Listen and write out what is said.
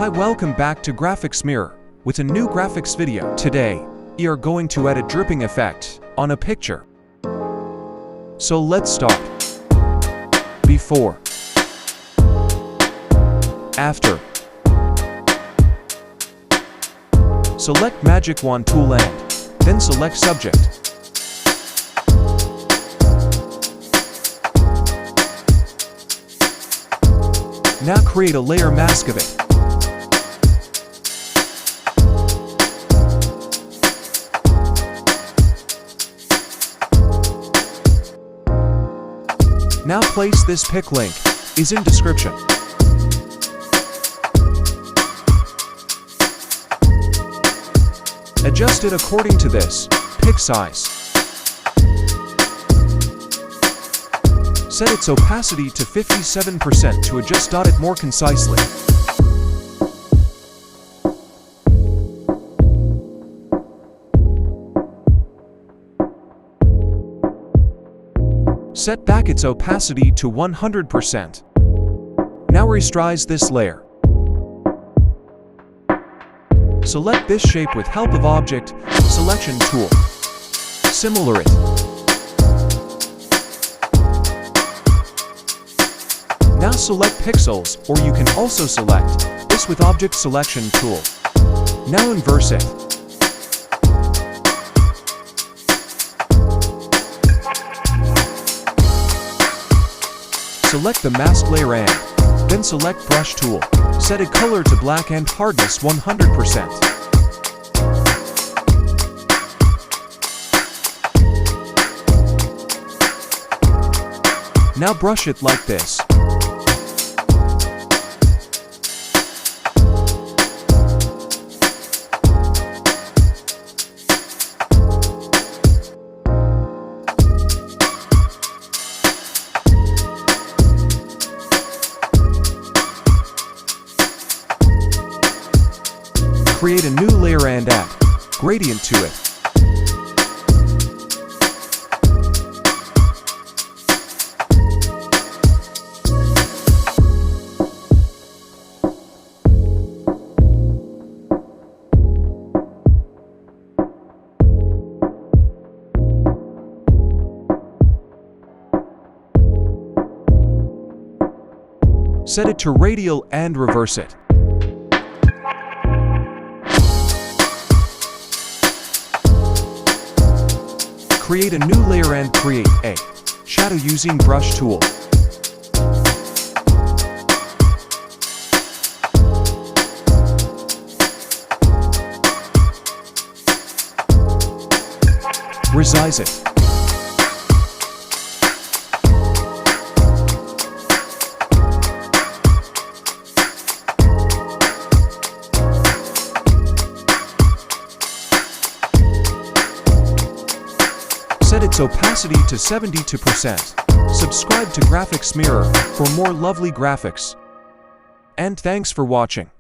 Hi, welcome back to Graphics Mirror with a new graphics video. Today, we are going to add a dripping effect on a picture. So let's start. Before, after. Select Magic Wand tool and then select Subject. Now create a layer mask of it. Now place this pic link is in description. Adjust it according to this pic size. Set its opacity to 57% to adjust it more concisely. Set back its opacity to 100%. Now resize this layer. Select this shape with help of Object Selection tool. Similar it. Now select pixels, or you can also select this with Object Selection tool. Now inverse it. Select the mask layer and then select Brush tool. Set a color to black and hardness 100%. Now brush it like this. Create a new layer and add gradient to it. Set it to radial and reverse it. Create a new layer and create a shadow using Brush tool. Resize it. Set its opacity to 72%. Subscribe to Graphics Mirror for more lovely graphics. And thanks for watching.